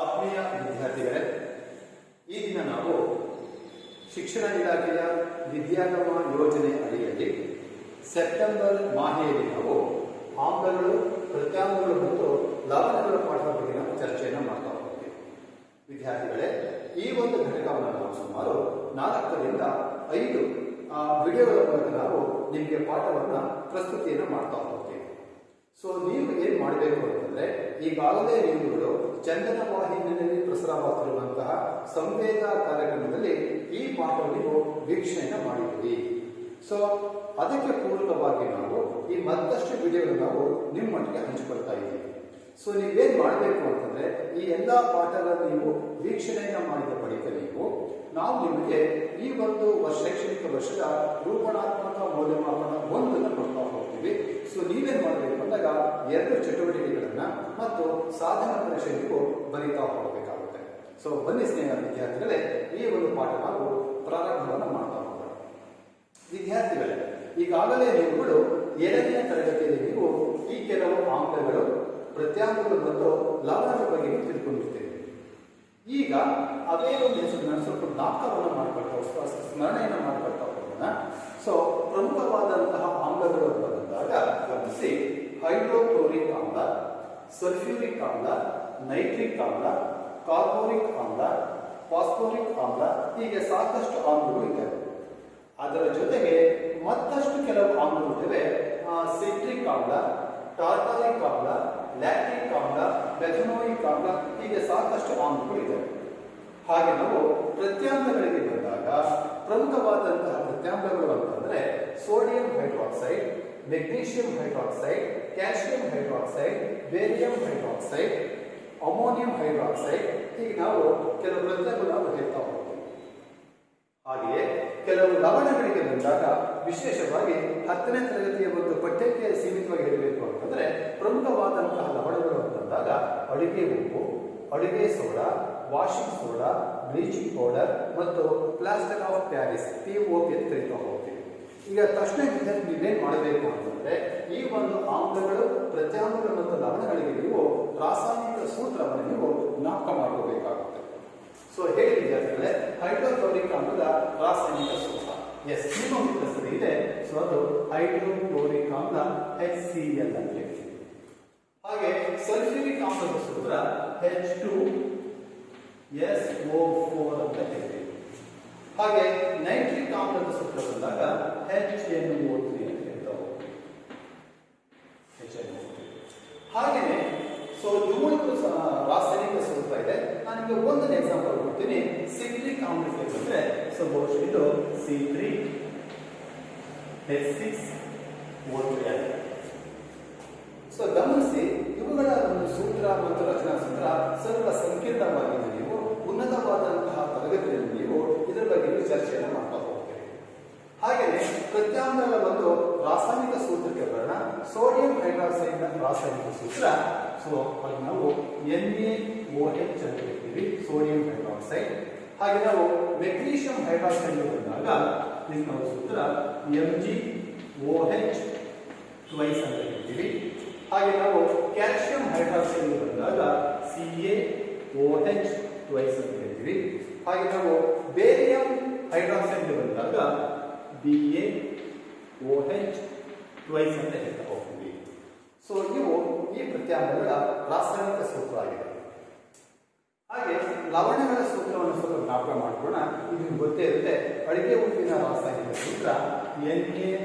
ಆತ್ಮೀಯ ವಿದ್ಯಾರ್ಥಿಗಳೇ, ಈ ದಿನ ನಾವು ಶಿಕ್ಷಣ ಇಲಾಖೆಯ ವಿದ್ಯಾಗಮ ಯೋಜನೆ ಅಡಿಯಲ್ಲಿ ಸೆಪ್ಟೆಂಬರ್ ಮಾಹೆಯಲ್ಲಿ ನಾವು ಆಮ್ಲಗಳು, ಪ್ರತ್ಯಾಮ್ಲಗಳು ಮತ್ತು ಲವಣಗಳ ಪಾಠದ ಬಗ್ಗೆ ನಾವು ಚರ್ಚೆಯನ್ನು ಮಾಡ್ತಾ ಹೋಗ್ತೀವಿ. ವಿದ್ಯಾರ್ಥಿಗಳೇ, ಈ ಒಂದು ಘಟಕವನ್ನು ನಾವು ಸುಮಾರು 4ರಿಂದ 5 ವಿಡಿಯೋಗಳ ಮೂಲಕ ನಾವು ನಿಮಗೆ ಪಾಠವನ್ನು ಪ್ರಸ್ತುತಿಯನ್ನು ಮಾಡ್ತಾ ಹೋಗ್ತೀವಿ. ಸೊ ನೀವು ಏನು ಮಾಡಬೇಕು ಅಂತಂದ್ರೆ, ಈಗಾಗಲೇ ನೀವುಗಳು ಚಂದನ ವಾಹಿನಿಯಲ್ಲಿ ಪ್ರಸಾರವಾಗುತ್ತಿರುವಂತಹ ಸಂವೇದ ಕಾರ್ಯಕ್ರಮದಲ್ಲಿ ಈ ಪಾಠವನ್ನು ನೀವು ವೀಕ್ಷಣೆಯನ್ನು ಮಾಡಿದ್ದೀವಿ. ಸೊ ಅದಕ್ಕೆ ಪೂರಕವಾಗಿ ನಾವು ಈ ಮತ್ತಷ್ಟು ವಿಡಿಯೋಗಳನ್ನು ನಾವು ನಿಮ್ಮೊಟ್ಟಿಗೆ ಹಂಚಿಕೊಳ್ತಾ ಇದ್ದೀವಿ. ಸೊ ನೀವೇನು ಮಾಡಬೇಕು ಅಂತಂದ್ರೆ, ಈ ಎಲ್ಲ ಪಾಠಗಳನ್ನು ನೀವು ವೀಕ್ಷಣೆಯನ್ನು ಮಾಡಿದ ಬಳಿಕ ನಾವು ನಿಮಗೆ ಈ ಒಂದು ಶೈಕ್ಷಣಿಕ ವರ್ಷದ ರೂಪಣಾತ್ಮಕ ಮೌಲ್ಯಮಾಪನ 1 ಕೊಡ್ತಾ ಹೋಗ್ತೀವಿ. ಸೊ ನೀವೇನು ಮಾಡಬೇಕು ಅಂದಾಗ 2 ಚಟುವಟಿಕೆಗಳನ್ನ ಮತ್ತು ಸಾಧನ ಪರೀಕ್ಷೆ ನೀವು ಬರೀತಾ ಹೋಗಬೇಕಾಗುತ್ತೆ. ಸೊ ಬನ್ನಿ ಸ್ನೇಹ ವಿದ್ಯಾರ್ಥಿಗಳೇ, ಈ ಒಂದು ಪಾಠ ನಾವು ಪ್ರಾರಂಭವನ್ನು ಮಾಡ್ತಾ ಹೋಗೋಣ. ವಿದ್ಯಾರ್ಥಿಗಳೇ, ಈಗಾಗಲೇ ನೀವುಗಳು 2ನೇ ತರಗತಿಯಲ್ಲಿ ನೀವು ಈ ಕೆಲವು ಆಮ್ಲಗಳು, ಪ್ರತ್ಯಾಮ್ಲಗಳು ಮತ್ತು ಲವಣಗಳ ಬಗ್ಗೆ ತಿಳ್ಕೊಂಡಿರ್ತೀವಿ. ಈಗ ಅದೇ ಒಂದು ಹೆಸರನ್ನು ಸ್ವಲ್ಪ ಜ್ಞಾಪಕವನ್ನು ಮಾಡ್ಕೊಳ್ತಾ, ಸ್ಮರಣೆಯನ್ನು ಮಾಡ್ಕೊಳ್ತಾ ಹೋಗೋಣ. ಸೊ ಪ್ರಮುಖವಾದಂತಹ ಆಮ್ಲಗಳು ಬಂದಾಗ ಗಮನಿಸಿ, ಹೈಡ್ರೋಕ್ಲೋರಿಕ್ ಆಮ್ಲ, ಸಲ್ಫ್ಯೂರಿಕ್ ಆಮ್ಲ, ನೈಟ್ರಿಕ್ ಆಮ್ಲ, ಕಾರ್ಬೋನಿಕ್ ಆಮ್ಲ, ಫಾಸ್ಫೋರಿಕ್ ಆಮ್ಲ, ಹೀಗೆ ಸಾಕಷ್ಟು ಆಮ್ಲಗಳು ಇದ್ದಾವೆ. ಅದರ ಜೊತೆಗೆ ಮತ್ತಷ್ಟು ಕೆಲವು ಆಮ್ಲಗಳಿವೆ. ಸಿಟ್ರಿಕ್ ಆಮ್ಲ, ಟಾರ್ಟಾರಿಕ್ ಆಮ್ಲ, ಲ್ಯಾಕ್ಟಿಕ್ ಆಮ್ಲ, ಮೆಥನೋಯಿಕ್ ಆಮ್ಲ, ಹೀಗೆ ಸಾಕಷ್ಟು ಆಮ್ಲಗಳು ಇದ್ದಾವೆ. ಹಾಗೆ ನಾವು ಪ್ರತ್ಯಾಮ್ಲಗಳಿಗೆ ಬಂದಾಗ ಪ್ರಮುಖವಾದಂತಹ ಪ್ರತ್ಯಾಮ್ಲಗಳು ಅಂತಂದ್ರೆ sodium hydroxide, magnesium hydroxide, calcium hydroxide, barium hydroxide, ammonium hydroxide, ಹೀಗೆ ನಾವು ಕೆಲವು ಪ್ರತ್ಯಾಮ್ಲಗಳು ನಾವು ಹೇಳ್ತಾ ಹೋಗ್ತೀವಿ. ಹಾಗೆಯೇ ಕೆಲವು ಲವಣಗಳಿಗೆ ಬಂದಾಗ ವಿಶೇಷವಾಗಿ 10ನೇ ತರಗತಿಯ ಒಂದು ಪಠ್ಯಕ್ಕೆ ಸೀಮಿತವಾಗಿ ಹೇಳಬೇಕು ಅಂತಂದ್ರೆ, ಪ್ರಮುಖವಾದಂತಹ ಲವಣಗಳು ಅಂತಂದಾಗ ಅಡುಗೆ ಉಪ್ಪು, ಅಡುಗೆ soda, washing soda, bleaching powder ಮತ್ತು ಪ್ಲಾಸ್ಟರ್ ಆಫ್ ಪ್ಯಾರಿಸ್, POP ಅಂತ ಕರೀತಾ ಹೋಗ್ತೀವಿ. ಈಗ ತಕ್ಷಣ ನೀವೇನು ಮಾಡಬೇಕು ಅಂತಂದ್ರೆ, ಈ ಒಂದು ಆಮ್ಲಗಳು, ಪ್ರತ್ಯಾಮ್ಲಗಳು ಮತ್ತು ಲವಣಗಳಿಗೆ ನೀವು ರಾಸಾಯನಿಕ ಸೂತ್ರವನ್ನು ನೀವು ಜ್ಞಾಪಕ ಮಾಡ್ಕೋಬೇಕಾಗುತ್ತೆ. ಸೊ ಹೇಳಿ ವಿದ್ಯಾರ್ಥಿಗಳೇ, ಹೈಡ್ರೋಕ್ಲೋರಿಕ್ ಆಮ್ಲದ ರಾಸಾಯನಿಕ ಸೂತ್ರ ನಿಮ್ಮ ಸರಿ ಇದೆ. ಸೊ ಅದು ಹೈಡ್ರೋಕ್ಲೋರಿಕ್ ಆಮ್ಲ HCl ಅಂತ ಹೇಳ್ತೀವಿ. ಹಾಗೆ ಸಲ್ಫ್ಯೂರಿಕ್ ಆಮ್ಲದ ಸೂತ್ರ H2SO4 ಅಂತ ಹೇಳ್ತೀವಿ. ಹಾಗೆ ನೈಟ್ರಿಕ್ ಆಮ್ಲದ ಸೂತ್ರ ಬಂದಾಗ HNO3 ಅಂತ ಹೇಳ್ತಾ ಹೋಗ್ತೀವಿ. ಹಾಗೆಯೇ ಸೊ ಇವುಗಳು ರಾಸಾಯನಿಕ ಸೂತ್ರ ಇದೆ. ನಾನು ನಿಮಗೆ ಒಂದನೇ ಎಕ್ಸಾಂಪಲ್ ಕೊಡ್ತೀನಿ. ಸಿಟ್ರಿಕ್ ಆಮ್ಲಕ್ಕೆ ಬಂದ್ರೆ ಸೊ ಬಹುಶಃ ಇದು C3H6O3. ಸೊ ಗಮನಿಸಿ, ಇವುಗಳ ಒಂದು ಸೂತ್ರ ಮತ್ತು ರಚನಾ ಸೂತ್ರ ಸ್ವಲ್ಪ ಸಂಕೀರ್ಣವಾಗಿದೆ. ನೀವು ಉನ್ನತವಾದಂತಹ ತರಗತಿಯಲ್ಲಿ ನೀವು ಇದರ ಬಗ್ಗೆ ಚರ್ಚೆಯನ್ನು ಮಾಡ್ತಾ ಹೋಗ್ತೀರಿ. ಹಾಗೆಯೇ ಪ್ರತ್ಯಾಮ್ಲಗಳ ಒಂದು ರಾಸಾಯನಿಕ ಸೂತ್ರಕ್ಕೆ ಬರೋಣ. ಸೋಡಿಯಂ ಹೈಡ್ರಾಕ್ಸೈಡ್ ರಾಸಾಯನಿಕ ಸೂತ್ರ, ಸೊ ಅಲ್ಲಿ ನಾವು NaOH ಅಂತ ಹೇಳ್ತೀವಿ, ಸೋಡಿಯಂ ಹೈಡ್ರಾಕ್ಸೈಡ್. ಹಾಗೆ ನಾವು ಮೆಗ್ನೀಷಿಯಂ ಹೈಡ್ರಾಕ್ಸೈಡ್ ಬಂದಾಗ ಇದಕ್ಕೆ ನಾವು ಸೂತ್ರ MgOH ಟ್ವೈಸ್ ಅಂತ ಹೇಳ್ತೀವಿ. ಹಾಗೆ ನಾವು ಕ್ಯಾಲ್ಸಿಯಂ ಹೈಡ್ರಾಕ್ಸೈಡ್ ಬಂದಾಗ CaOH ಟ್ವೈಸ್ ಅಂತ ಹೇಳ್ತೀವಿ. ಹಾಗೆ ನಾವು ಬೇರಿಯಂ ಹೈಡ್ರಾಕ್ಸೈಡ್ ಬಂದಾಗ BaOH ಟ್ವೈಸ್ ಅಂತ ಹೇಳ್ತಾ ಹೋಗ್ತೀವಿ. ಸೊ ಇವು ಈ ಪ್ರತ್ಯಾಮ್ಲಗಳ ರಾಸಾಯನಿಕ ಸೂತ್ರ ಆಗಿದೆ. ಹಾಗೆ ಲವಣಗಳ ಸೂತ್ರವನ್ನು ಸ್ವಲ್ಪ ಜ್ಞಾಪಕ ಮಾಡೋಣ. ಇದು ಗೊತ್ತೇ ಇರುತ್ತೆ. ಅಡಿಗೆ ಉಪ್ಪಿನ ರಾಸಾಯನಿಕ ಸೂತ್ರ NaCl.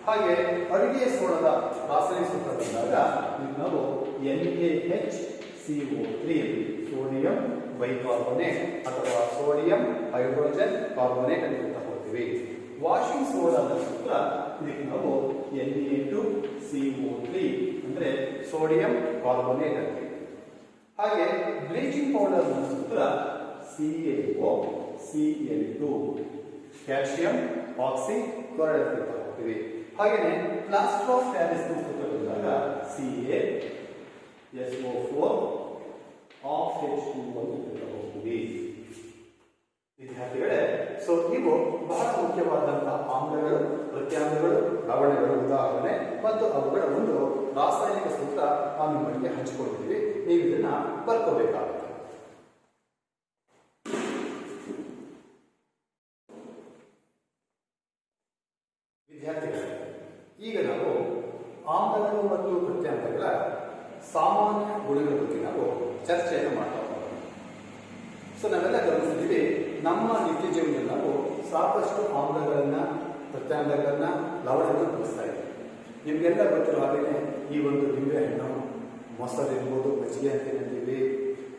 ಹಾಗೆ ಅಡುಗೆ ಸೋಡದ ರಾಸಾಯನಿಕ ಸೂತ್ರ ಬಂದಾಗ ನಾವು NaHCO3, ಸೋಡಿಯಂ ಬೈಕಾರ್ಬೋನೇಟ್ ಅಥವಾ ಸೋಡಿಯಂ ಹೈಡ್ರೋಜನ್ ಕಾರ್ಬೋನೇಟ್ ಅಂತ ಹೇಳ್ತಾ ಹೋಗ್ತೀವಿ. ವಾಷಿಂಗ್ ಸೋಡಾದ ಸೂತ್ರ ಇದಕ್ಕೆ ನಾವು Na2CO3 ಅಂದ್ರೆ ಸೋಡಿಯಂ ಕಾರ್ಬೋನೇಟ್ ಅಂತ. ಹಾಗೆ ಬ್ಲೀಚಿಂಗ್ ಪೌಡರ್ ಸೂತ್ರ CaOCl2, ಕ್ಯಾಲ್ಸಿಯಂ ಆಕ್ಸಿ ಕ್ಲೋರೈಡ್ ಅಂತ ಹೇಳ್ತಾ ಹೋಗ್ತೀವಿ. ಹಾಗೆಯೇ ಪ್ಲಾಸ್ಟರ್ ಆಫ್ ಪ್ಯಾರಿಸ್ ಸೂತ್ರ ಬಂದಾಗ CaSO4 ಆಫ್ H2O ಅಂತ ಹೇಳ್ತಾ ಹೋಗ್ತೀವಿ. ವಿದ್ಯಾರ್ಥಿಗಳೇ, ಸೊ ಇವು ಬಹಳ ಮುಖ್ಯವಾದಂತಹ ಆಮ್ಲಗಳು, ಪ್ರತ್ಯಾಮ್ಲಗಳು ಲವಣಗಳ ಉದಾಹರಣೆ ಮತ್ತು ಅವುಗಳ ಒಂದು ರಾಸಾಯನಿಕ ಸೂತ್ರ ನಾವು ನಿಮ್ಮೊಂದಿಗೆ ಹಂಚಿಕೊಳ್ತೀವಿ. ನೀವು ಇದನ್ನ ಬರ್ಕೋಬೇಕಾಗುತ್ತೆ. ವಿದ್ಯಾರ್ಥಿಗಳೇ, ಈಗ ನಾವು ಆಮ್ಲಗಳು ಮತ್ತು ಪ್ರತ್ಯಾಮ್ಲಗಳ ಸಾಮಾನ್ಯ ಗುಣಗಳ ಬಗ್ಗೆ ನಾವು ಚರ್ಚೆಯನ್ನು ಮಾಡ್ತಾ ಹೋಗೋಣ. ನಾವೆಲ್ಲ ಗಮನಿಸಿದ್ದೀವಿ, ನಮ್ಮ ನಿತ್ಯ ಜೀವನದಲ್ಲಿ ನಾವು ಸಾಕಷ್ಟು ಆಮ್ಲಗಳನ್ನ, ಪ್ರತ್ಯಾಮ್ಲಗಳನ್ನ, ಲವಣಗಳನ್ನು ಬಳಸ್ತಾ ಇದ್ದೀವಿ. ನಿಮಗೆಲ್ಲ ಗೊತ್ತಿರೋ ಹಾಗೆಯೇ ಈ ಒಂದು ನಿಂಬೆ ಹಣ್ಣು, ಮೊಸರು ಇರ್ಬೋದು, ಮಜ್ಜಿಗೆ ಅಂತ ಏನಂತೀವಿ,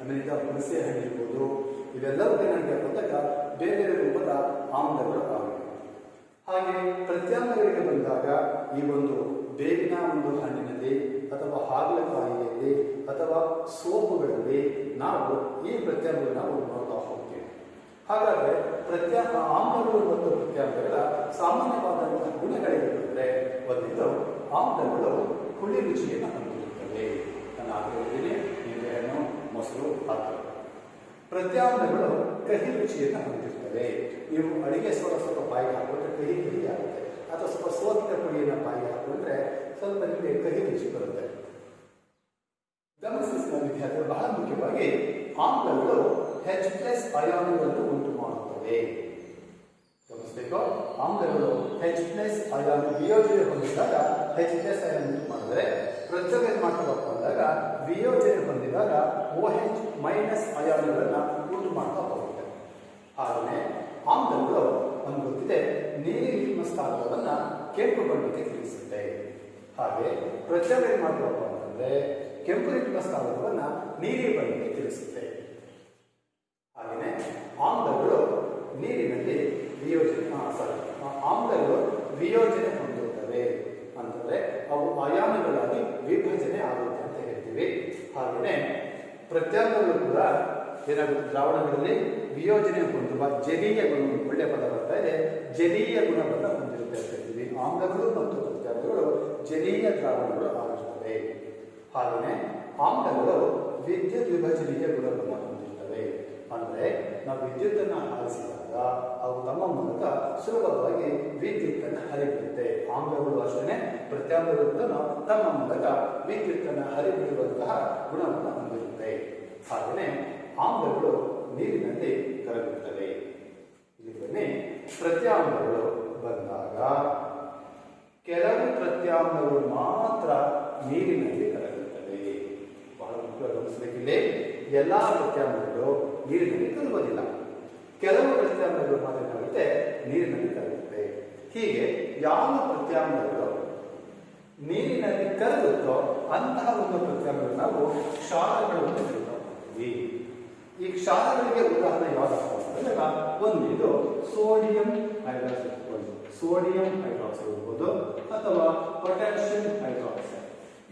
ಆಮೇಲಿಂದ ಹುಣಸೆ ಹಣ್ಣು ಇರ್ಬೋದು, ಇವೆಲ್ಲವೂ ಏನಂತ ಬಂದಾಗ ಬೇರೆ ಬೇರೆ ರೂಪದ ಆಮ್ಲಗಳು ಆಗಿವೆ. ಹಾಗೆ ಪ್ರತ್ಯಾಮ್ಲಗಳಿಗೆ ಬಂದಾಗ ಈ ಒಂದು ಬೇವಿನ ಒಂದು ಹಣ್ಣಿನಲ್ಲಿ ಅಥವಾ ಹಾಗಲಕಾಯಿಯಲ್ಲಿ ಅಥವಾ ಸೋಪುಗಳಲ್ಲಿ ನಾವು ಈ ಪ್ರತ್ಯಾಮ್ಲಗಳು ನಾವು ನೋಡ್ತಾ ಹೋಗ್ತೀವಿ. ಹಾಗಾದರೆ ಆಮ್ಲಗಳು ಮತ್ತು ಪ್ರತ್ಯಾಮ್ಲಗಳ ಸಾಮಾನ್ಯವಾದಂತಹ ಗುಣಗಳಿಗೆ ಬಂದರೆ ಒಂದಿದ್ದು ಆಮ್ಲಗಳು ಹುಳಿ ರುಚಿಯನ್ನು ಹೊಂದಿರುತ್ತವೆ. ನಾನು ಆಗಿರುತ್ತೀನಿ ನಿಂಬೆಹಣ್ಣು, ಮೊಸರು ಹಾಕಲು. ಪ್ರತ್ಯಾಮ್ಲಗಳು ಕಹಿ ರುಚಿಯನ್ನು ಹೊಂದಿರ್ತವೆ. ನೀವು ಅಡಿಗೆ ಸ್ವಲ್ಪ ಬಾಯಿಗೆ ಹಾಕೊಂಡ್ರೆ ಕಹಿ ಕಹಿ ಆಗುತ್ತೆ, ಅಥವಾ ಸ್ವಲ್ಪ ಸೋತಿನ ಪುಡಿಯನ್ನು ಬಾಯಿಗೆ ಹಾಕೊಂಡ್ರೆ ಸ್ವಲ್ಪ ನಿಮಗೆ ಕಹಿ ರುಚಿ ಬರುತ್ತೆ. ಗಮನಿಸಿದ ವಿದ್ಯಾರ್ಥಿಗಳು, ಬಹಳ ಮುಖ್ಯವಾಗಿ ಆಮ್ಲಗಳು H+ ಅಯಾನುಗಳನ್ನು ಉಂಟು ಮಾಡುತ್ತವೆ. ಗಮನಿಸಬೇಕು, ಆಮ್ಲಗಳು H+ ಅಯಾನು ವಿಯೋಜನೆ ಹೊಂದಿದಾಗ H+ ಅಯಾನು ಉಂಟು ಮಾಡಿದರೆ, ಪ್ರತ್ಯಾಮ್ಲ ಮಾಡ್ಕೊಳಪ್ಪ ಅಂದಾಗ ವಿಯೋಜನೆ ಹೊಂದಿದಾಗ OH- ಅಯಾನುಗಳನ್ನು ಉಂಟು ಮಾಡ್ತಾ ಹೋಗುತ್ತೆ. ಹಾಗೆಯೇ ಆಮ್ಲಗಳು ನಮ್ಗೆ ಗೊತ್ತಿದೆ, ನೀಲಿ ಲಿಟ್ಮಸ್ ಕಾಗದವನ್ನು ಕೆಂಪು ಬಣ್ಣಕ್ಕೆ ತಿರುಗಿಸುತ್ತೆ. ಹಾಗೆ ಪ್ರತ್ಯಾಮ್ಲ ಮಾಡ್ಕೊಳಪ್ಪ ಅಂತಂದ್ರೆ ಕೆಂಪು ಲಿಟ್ಮಸ್ ಕಾಗದವನ್ನು ನೀಲಿ ಬಣ್ಣಕ್ಕೆ ತಿರುಗಿಸುತ್ತೆ. ಹಾಗೆಯೇ ಆಮ್ಲಗಳು ನೀರಿನಲ್ಲಿ ಆಮ್ಲಗಳು ವಿಯೋಜನೆ ಹೊಂದುತ್ತವೆ ಅಂತಂದ್ರೆ ಅವು ಅಯಾನುಗಳಾಗಿ ವಿಭಜನೆ ಆಗುತ್ತೆ ಅಂತ ಹೇಳ್ತೀವಿ. ಹಾಗೆಯೇ ಪ್ರತ್ಯಾಮ್ಲಗಳು ಕೂಡ ಏನಾಗುತ್ತೆ, ದ್ರಾವಣಗಳಲ್ಲಿ ವಿಯೋಜನೆ ಹೊಂದುವ ಜಲೀಯ ಗುಣ, ಒಳ್ಳೆಯ ಪದ ಬರ್ತಾ ಇದೆ, ಜಲೀಯ ಗುಣವನ್ನು ಹೊಂದಿರುತ್ತೆ ಅಂತ ಹೇಳ್ತೀವಿ. ಆಮ್ಲಗಳು ಮತ್ತು ಪ್ರತ್ಯಾಮ್ಲಗಳು ಜಲೀಯ ದ್ರಾವಣಗಳು ಆಗಿರುತ್ತವೆ. ಹಾಗೆಯೇ ಆಮ್ಲಗಳು ವಿದ್ಯುತ್ ವಿಭಜನೆಯ ಗುಣವನ್ನು ಹೊಂದಿರ್ತವೆ. ಅಂದರೆ ನಾವು ವಿದ್ಯುತ್ತನ್ನು ಹಾರಿಸಿದಾಗ ಅವು ತಮ್ಮ ಮೂಲಕ ಸುಲಭವಾಗಿ ವಿದ್ಯುತ್ತನ್ನು ಹರಿಬಿಡುತ್ತೆ. ಆಮ್ಲಗಳು ಅಷ್ಟೇ, ಪ್ರತ್ಯಾಮ್ಲಗಳು ಕೂಡ ತಮ್ಮ ಮೂಲಕ ವಿದ್ಯುತ್ತನ್ನು ಹರಿಬಿಡುವಂತಹ ಗುಣವನ್ನು ಹೊಂದಿರುತ್ತೆ. ಹಾಗೆಯೇ ಆಮ್ಲಗಳು ನೀರಿನಲ್ಲಿ ಕರಗುತ್ತವೆ. ಇಲ್ಲಿ ಬನ್ನಿ, ಪ್ರತ್ಯಾಮ್ಲಗಳು ಬಂದಾಗ ಕೆಲವು ಪ್ರತ್ಯಾಮ್ಲಗಳು ಮಾತ್ರ ನೀರಿನಲ್ಲಿ ಕರಗುತ್ತವೆ. ಬಹಳ ಮುಖ್ಯವಾಗಿ ಗಮನಿಸಬೇಕಿಲ್ಲಿ, ಎಲ್ಲಾ ಪ್ರತ್ಯಾಮ್ಲಗಳು ನೀರಿನಲ್ಲಿ ಕರಗುವುದಿಲ್ಲ. ಕೆಲವು ಪ್ರತ್ಯಾಮ್ಲಗಳು ಮಾತ್ರ ಏನಾಗುತ್ತೆ, ನೀರಿನಲ್ಲಿ ಕರಗುತ್ತೆ. ಹೀಗೆ ಯಾವ ಪ್ರತ್ಯಾಮ್ಲಗಳು ನೀರಿನಲ್ಲಿ ಕರಗುತ್ತೋ ಅಂತಹ ಒಂದು ಪ್ರತ್ಯಾಮ್ಲಗಳು ನಾವು ಕ್ಷಾರಗಳು ಅಂತ ಕರೀತಾ ಹೋಗ್ತೀವಿ. ಈ ಕ್ಷಾರಗಳಿಗೆ ಉದಾಹರಣೆ ಯಾವುದಪ್ಪ ಅಂತಂದಾಗ ಒಂದಿದು ಸೋಡಿಯಂ ಹೈಡ್ರಾಕ್ಸೈಡ್ ಇರ್ಬೋದು, ಅಥವಾ ಪೊಟ್ಯಾಷಿಯಂ ಹೈಡ್ರಾಕ್ಸೈಡ್.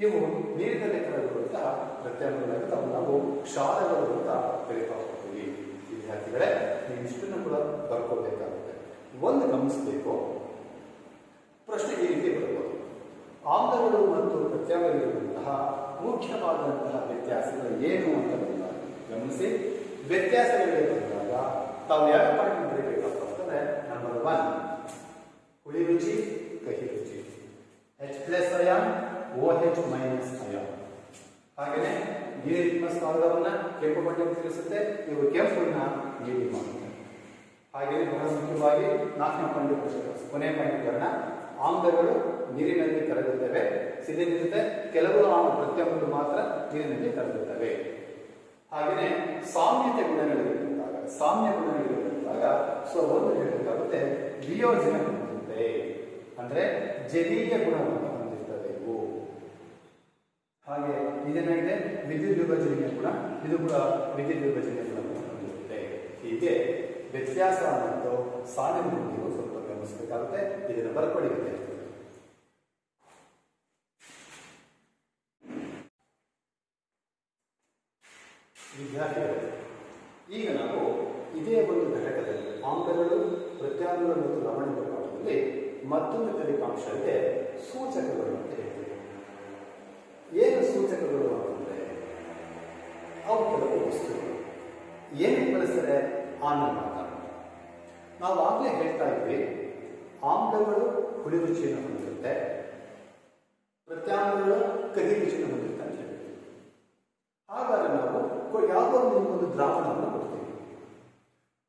ಇವು ನೀರಿನಲ್ಲಿ ಕರಗುವಂತಹ ಪ್ರತ್ಯಾಮ್ಲಗಳಾಗಿ ನಾವು ಕ್ಷಾರಗಳು ಅಂತ ಕರೀತಾ ಹೋಗ್ತೀವಿ. ವಿದ್ಯಾರ್ಥಿಗಳೇ, ನೀವು ಇಷ್ಟನ್ನು ಕೂಡ ಬರ್ಕೋಬೇಕಾಗುತ್ತೆ. ಒಂದು ಗಮನಿಸಬೇಕು, ಪ್ರಶ್ನೆ ಈ ರೀತಿ ಬರ್ಬೋದು, ಆಮ್ಲಗಳು ಮತ್ತು ಪ್ರತ್ಯಾಮ್ಲಗಳಿರುವಂತಹ ಮುಖ್ಯವಾದಂತಹ ವ್ಯತ್ಯಾಸಗಳು ಏನು ಅಂತ ಬಂದಾಗ ಗಮನಿಸಿ. ವ್ಯತ್ಯಾಸಗಳಿಗೆ ಬಂದಾಗ ತಾವು ಯಾವ ಪಾಯಿಂಟ್ ಬರೀಬೇಕಪ್ಪ ಅಂತಂದ್ರೆ, ನಂಬರ್ 1 ಹುಳಿ ರುಚಿ, ಕಹಿ ರುಚಿ, H+ ಅಯಾನ್, OH- ಅಯಾನ್. ಹಾಗೆಯೇ ನೀಲಿ ಲಿಟ್ಮಸ್ ಕಾಗದವನ್ನು ಕೆಂಪು ಬಣ್ಣಕ್ಕೆ ತಿರುಗಿಸುತ್ತೆ, ಇವು ಕೆಂಪನ್ನ ನೀಲಿ ಮಾಡುತ್ತೆ. ಹಾಗೆಯೇ ಬಹಳ ಮುಖ್ಯವಾಗಿ 4ನೇ ಪಾಯಿಂಟ್, ಕೊನೆ ಪಾಯಿಂಟ್ ಕಾರಣ, ಆಮ್ಲಗಳು ನೀರಿನಲ್ಲಿ ಕರಗುತ್ತವೆ, ಸಿದ್ಧವಿರುತ್ತೆ, ಕೆಲವು ಪ್ರತ್ಯಾಮ್ಲಗಳು ಮಾತ್ರ ನೀರಿನಲ್ಲಿ ಕರಗುತ್ತವೆ. ಹಾಗೆಯೇ ಸಾಮ್ಯ ಗುಣಗಳಿಗೆ ಬಂದಾಗ ಒಂದು ಹೇಳಬೇಕಾಗುತ್ತೆ, ವಿಯೋಜನೆ ಹೊಂದುತ್ತೆ, ಅಂದ್ರೆ ಜಲೀಯ ಗುಣವನ್ನು ಹೊಂದಿರ್ತವೆ ಇವು. ಹಾಗೆ ಇದೇನಾಗಿದೆ, ವಿದ್ಯುತ್ ವಿಭಜನೆಯ ಗುಣ, ಇದು ಕೂಡ ವಿದ್ಯುತ್ ವಿಭಜನೆಯ ಗುಣವನ್ನು ಹೊಂದಿರುತ್ತೆ. ಹೀಗೆ ವ್ಯತ್ಯಾಸ ಮತ್ತು ಸಾಲಿನ ನೀವು ಸ್ವಲ್ಪ ಗಮನಿಸಬೇಕಾಗುತ್ತೆ. ಇದನ್ನು ಬರ್ಕೊಳ್ಳಿ ವಿದ್ಯಾರ್ಥಿಗಳು. ಈಗ ನಾವು ಇದೇ ಒಂದು ಘಟಕದಲ್ಲಿ ಆಮ್ಲಗಳು, ಪ್ರತ್ಯಾಮ್ಲಗಳು ಮತ್ತು ಲವಣಗಳ ಪಾಠದಲ್ಲಿ ಮತ್ತೊಂದು ಫಲಿತಾಂಶ ಇದೆ, ಸೂಚಕಗಳು ಅಂತ ಹೇಳ್ತೀವಿ. ಏನು ಸೂಚಕಗಳು ಅಂತಂದ್ರೆ, ಅವು ಕೆಲವು ವಸ್ತುಗಳು ಏನಕ್ಕೆ ಬಳಸ್ತಾರೆ ಆಮೇಲೆ ಮಾತಾಡೋಣ. ನಾವು ಆಗಲೇ ಹೇಳ್ತಾ ಇದ್ವಿ, ಆಮ್ಲಗಳು ಹುಳಿ ರುಚಿಯನ್ನು ಹೊಂದಿರುತ್ತೆ, ಪ್ರತ್ಯಾಮ್ಲಗಳು ಕಹಿ ರುಚಿಯನ್ನು ಹೊಂದಿರುತ್ತೆ ಅಂತ ಹೇಳ್ತೀವಿ. ಹಾಗಾದ್ರೆ ನಾವು ಯಾವುದೋ ಒಂದು ದ್ರಾವಣವನ್ನು ಕೊಡ್ತೀವಿ.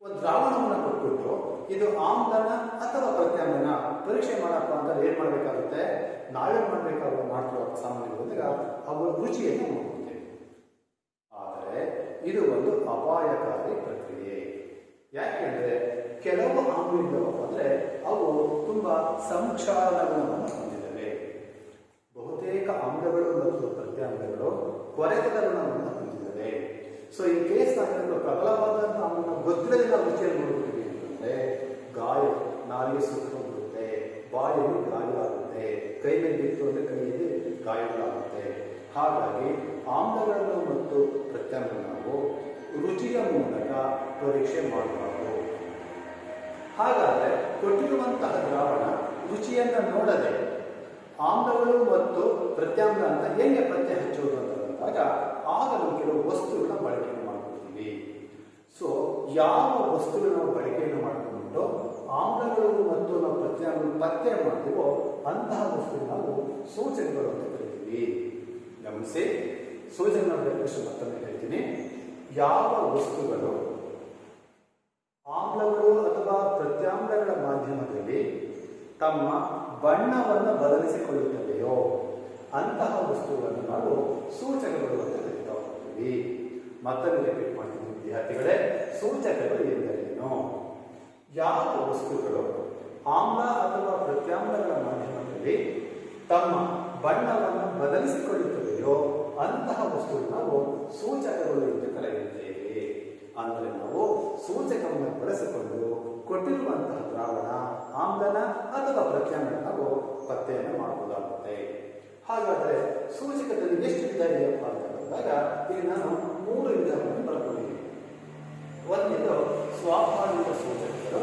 ಒಂದು ದ್ರಾವಣವನ್ನು ಕೊಟ್ಬಿಟ್ಟು ಇದು ಆಮ್ಲನ ಅಥವಾ ಪ್ರತ್ಯಾಮ್ಲನ ಪರೀಕ್ಷೆ ಮಾಡಪ್ಪ ಅಂತ ಏನ್ ಮಾಡಬೇಕಾಗುತ್ತೆ, ನಾವೇನ್ ಮಾಡ್ತೀವಪ್ಪ ಸಾಮಾನ್ಯವಾಗಿ ಅವು ರುಚಿಯನ್ನು ನೋಡ್ಕೊಳ್ತೇವೆ. ಆದರೆ ಇದು ಒಂದು ಅಪಾಯಕಾರಿ ಪ್ರಕ್ರಿಯೆ. ಯಾಕೆಂದ್ರೆ ಕೆಲವು ಆಮ್ಲಗಳಪ್ಪ ಅಂದ್ರೆ ಅವು ತುಂಬಾ ಸಂಕ್ಷಾರಣ ಗುಣವನ್ನು ಹೊಂದಿದ್ದಾವೆ. ಬಹುತೇಕ ಆಮ್ಲಗಳು ಮತ್ತು ಪ್ರತ್ಯಾಮ್ಲಗಳು ಕೊರೆತದ ಗುಣವನ್ನು ಹೊಂದಿದ್ದಾವೆ. ಸೊ ಈ ಕೇಸ್ ಪ್ರಬಲವಾದಂತಹ ಆಮ್ಲನ ಗೊತ್ತಿರಲಿಲ್ಲ ರುಚಿಯನ್ನು ನೋಡ್ಬಿಟ್ಟಿವಿ ಅಂತಂದ್ರೆ ಗಾಯ, ನಾಲಿಗೆ ಸುತ್ತುಕೊಂಡ್ಬಿಡುತ್ತೆ, ಬಾಯಲ್ಲಿ ಗಾಯ ಆಗುತ್ತೆ, ಕೈ ಮೇಲೆ ಬಿತ್ತು ಅಂದ್ರೆ ಕೈಯಲ್ಲಿ ಗಾಯಗಳಾಗುತ್ತೆ. ಹಾಗಾಗಿ ಆಮ್ಲಗಳನ್ನು ಮತ್ತು ಪ್ರತ್ಯಾಮ್ಲಗಳನ್ನು ನಾವು ರುಚಿಯ ಮೂಲಕ ಪರೀಕ್ಷೆ ಮಾಡಬಾರದು. ಹಾಗಾದ್ರೆ ಕೊಟ್ಟಿರುವಂತಹ ದ್ರಾವಣ ರುಚಿಯನ್ನು ನೋಡದೆ ಆಮ್ಲಗಳು ಮತ್ತು ಪ್ರತ್ಯಾಮ್ಲ ಅಂತ ಹೇಗೆ ಪತ್ತೆ ಹಚ್ಚೋದು ಅಂತ ಬಂದಾಗ ಆಗ ನಾವು ಕೆಲವು ವಸ್ತುಗಳನ್ನ ಬಳಕೆಯನ್ನು ಮಾಡ್ಕೊಳ್ತೀವಿ. ಸೊ ಯಾವ ವಸ್ತುಗಳನ್ನ ನಾವು ಬಳಕೆಯನ್ನು ಮಾಡಿಕೊಂಡು ಆಮ್ಲಗಳು ಮತ್ತು ನಾವು ಪ್ರತ್ಯಾಮ್ಲ ಪತ್ತೆ ಮಾಡ್ತೀವೋ ಅಂತಹ ವಸ್ತುಗಳು ನಾವು ಸೂಚನೆಗಳು ಅಂತ ಕರಿತೀವಿ. ಗಮನಿಸಿ, ಸೂಚನೆ ಮತ್ತೊಮ್ಮೆ ಹೇಳ್ತೀನಿ. ಯಾವ ವಸ್ತುಗಳು ಆಮ್ಲಗಳು ಅಥವಾ ಪ್ರತ್ಯಾಮ್ಲಗಳ ಮಾಧ್ಯಮದಲ್ಲಿ ತಮ್ಮ ಬಣ್ಣವನ್ನು ಬದಲಿಸಿಕೊಳ್ಳುತ್ತವೆಯೋ ಅಂತಹ ವಸ್ತುಗಳನ್ನು ನಾವು ಸೂಚಕಗಳು ಅಂತ ಕರೀತಾ ಹೋಗ್ತೀವಿ. ಮತ್ತೊಮ್ಮೆ ರಿಪೀಟ್ ಮಾಡ್ತೀವಿ ವಿದ್ಯಾರ್ಥಿಗಳೇ, ಸೂಚಕಗಳು ಎಂದರೇನು? ಯಾವ ವಸ್ತುಗಳು ಆಮ್ಲ ಅಥವಾ ಪ್ರತ್ಯಾಮ್ಲಗಳ ಮಾಧ್ಯಮದಲ್ಲಿ ತಮ್ಮ ಬಣ್ಣವನ್ನು ಬದಲಿಸಿಕೊಳ್ಳುತ್ತವೆಯೋ ಅಂತಹ ವಸ್ತುಗಳು ನಾವು ಸೂಚಕಗಳು ಎಂದು ಕರೆಯುತ್ತೇವೆ. ಅಂದರೆ ನಾವು ಸೂಚಕವನ್ನು ಬಳಸಿಕೊಂಡು ಕೊಟ್ಟಿರುವಂತಹ ದ್ರಾವಣ ಆಮ್ಲನ ಅಥವಾ ಪ್ರತ್ಯಾಮ್ಲನ ನಾವು ಪತ್ತೆಯನ್ನು ಮಾಡಬಹುದಾಗುತ್ತೆ. ಹಾಗಾದ್ರೆ ಸೂಚಕದಲ್ಲಿ ಎಷ್ಟು ವಿಧ ಇದೆಯಪ್ಪ ಅಂತ ಬಂದಾಗ ಇಲ್ಲಿ ನಾನು 3 ವಿಧಗಳನ್ನು ಬರ್ಕೊಂಡಿದ್ದೀನಿ. ಒಂದನೇದು ಸ್ವಾಭಾವಿಕ ಸೂಚಕಗಳು,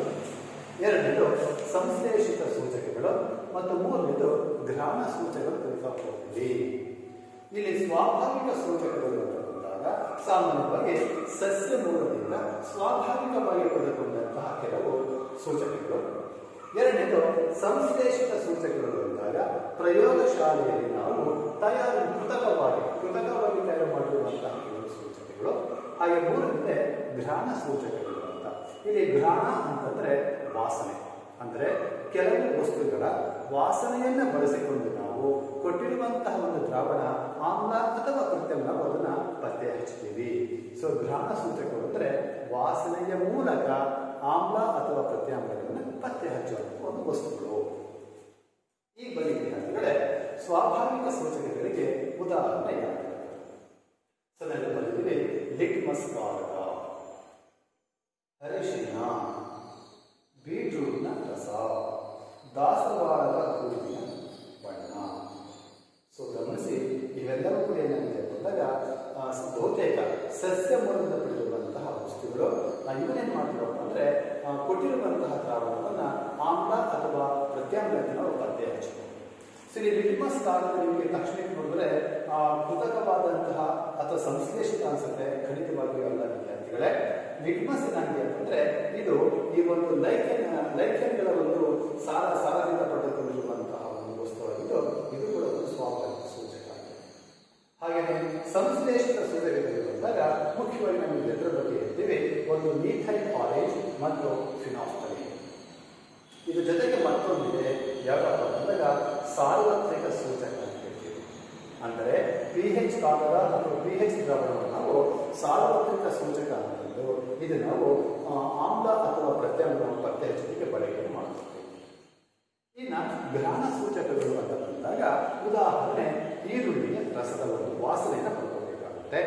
ಎರಡನೇದು ಸಂಶ್ಲೇಷಿತ ಸೂಚಕಗಳು ಮತ್ತು ಮೂರನೇದು ಗ್ರಹಣ ಸೂಚಕಗಳು ಕಲಿತಾ ಹೋಗ್ತೀವಿ. ಇಲ್ಲಿ ಸ್ವಾಭಾವಿಕ ಸೂಚಕಗಳು ಅಂತ ಬಂದಾಗ ಸಾಮಾನ್ಯವಾಗಿ ಸಸ್ಯ ಮೂಲದಿಂದ ಸ್ವಾಭಾವಿಕವಾಗಿ ಪಡೆದುಕೊಂಡಂತಹ ಕೆಲವು ಸೂಚಕಗಳು. ಎರಡನೇದು ಸಂಶ್ಲೇಷಿತ ಸೂಚಕಗಳು ಅಂದಾಗ ಪ್ರಯೋಗಶಾಲೆಯಲ್ಲಿ ನಾವು ಕೃತಕವಾಗಿ ತಯಾರು ಮಾಡಿರುವಂತಹ ಕೆಲವು ಸೂಚಕಗಳು. ಹಾಗೆ ಮೂರನೇ ಗ್ರಹಣ ಸೂಚಕಗಳು ಅಂತ. ಇಲ್ಲಿ ಗ್ರಹಣ ಅಂತಂದ್ರೆ ವಾಸನೆ, ಅಂದ್ರೆ ಕೆಲವು ವಸ್ತುಗಳ ವಾಸನೆಯನ್ನ ಬಳಸಿಕೊಂಡು ನಾವು ಕೊಟ್ಟಿರುವಂತಹ ಒಂದು ದ್ರಾವಣ ಆಮ್ಲ ಅಥವಾ ಪ್ರತ್ಯಾಮ್ಲ ನಾವು ಅದನ್ನ ಪತ್ತೆ ಹಚ್ತೀವಿ. ಸೊ ಗ್ರಹಣ ಸೂಚಕಗಳು ಅಂದ್ರೆ ವಾಸನೆಯ ಮೂಲಕ ಆಮ್ಲ ಅಥವಾ ಪ್ರತ್ಯಾಮ್ಲಗಳನ್ನು ಪತ್ತೆ ಹಚ್ಚುವಂತಹ ಒಂದು ವಸ್ತುಗಳು. ಈ ಬಳಿ ವಿದ್ಯಾರ್ಥಿಗಳೇ, ಸ್ವಾಭಾವಿಕ ಸೂಚಕಗಳಿಗೆ ಉದಾಹರಣೆ ಯಾವುದು? ಸದನ ಬಂದಿದೆ ಲಿಟ್ಮಸ್ ಕಾಗದ, ಅರಿಶಿನ, ಬೀಟ್ರೂಟ್ನ ರಸ, ದಾಸವಾಳದ ಹೂವಿನ ಬಣ್ಣ. ಸೊ ಗಮನಿಸಿ, ಇವೆಲ್ಲವೂ ಕೂಡ ಏನಾಗಿದೆ ಬಂದಾಗ ಬಹುತೇಕ ಸಸ್ಯ ಮೂಲದಿಂದ ಪಡೆದಿರುವಂತಹ ವಸ್ತುಗಳು. ಇವನ್ನೇನು ಮಾಡ್ತೀವಪ್ಪ ಅಂದ್ರೆ ಕೊಟ್ಟಿರುವಂತಹ ದ್ರಾವಣವನ್ನು ಆಮ್ಲ ಅಥವಾ ಪ್ರತ್ಯಾಮ್ಲಕ್ಕೆ ನಾವು ಪತ್ತೆ ಹಚ್ಚಬಹುದು. ಸೊ ಈ ಲಿಟ್ಮಸ್ ಕಾಗದ ನಿಮಗೆ ತಕ್ಷಣಕ್ಕೆ ನೋಡಿದ್ರೆ ಕೃತಕವಾದಂತಹ ಅಥವಾ ಸಂಶ್ಲೇಷಿತ ಅನ್ಸುತ್ತೆ. ಖಂಡಿತವಾಗಿಯೂ ಅಲ್ಲ ವಿದ್ಯಾರ್ಥಿಗಳೇ. ಲಿಟ್ಮಸ್ ಏನಾಗಿದೆ ಅಂತಂದ್ರೆ ಇದು ಈ ಒಂದು ಲೈಕೆನ್ಗಳ ಒಂದು ಸಾರದಿಂದ ಪಡೆದುಕೊಂಡಿರುವಂತಹ ಒಂದು ವಸ್ತುವಾಗಿದ್ದು ಇದು ಕೂಡ ಒಂದು ಸ್ವಾಭಾವಿಕ ಸೂಚಕ ಆಗಿದೆ. ಹಾಗೆಯೇ ಸಂಶ್ಲೇಷಿತ ಸೂಚಕಗಳು ಬಂದಾಗ ಮುಖ್ಯವಾಗಿ ನಾವು ಇದರ ಬಗ್ಗೆ ಹೇಳ್ತೀವಿ. ಒಂದು ಮೀಥೈಲ್ ಆರೆಂಜ್ ಮತ್ತು ಫಿನಾಫ್ಥಲೀನ್. ಇದ್ರ ಜೊತೆಗೆ ಮತ್ತೊಂದಿದೆ, ಯಾಕಪ್ಪ ಅಂದಾಗ ಸಾರ್ವತ್ರಿಕ ಸೂಚಕ ಅಂತ ಹೇಳ್ತೀವಿ. ಅಂದರೆ pH ಕಾಗದ ಅಥವಾ pH ದ್ರಾವಣವನ್ನು ನಾವು ಸಾರ್ವತ್ರಿಕ ಸೂಚಕ ಅಂತಂದು ಇದು ನಾವು ಆಮ್ಲ ಅಥವಾ ಪ್ರತ್ಯಾಮ್ಲವನ್ನು ಪತ್ತೆ ಹಚ್ಚಲಿಕ್ಕೆ ಬಳಕೆ ಮಾಡುತ್ತೇವೆ. ಇನ್ನು ಗ್ರಹಣ ಸೂಚಕಗಳು ಅಂತ ಬಂದಾಗ ಉದಾಹರಣೆ ಈರುಳ್ಳಿಯ ರಸದ ಒಂದು ವಾಸನೆಯನ್ನು ಪಡ್ಕೋಬೇಕಾಗುತ್ತೆ.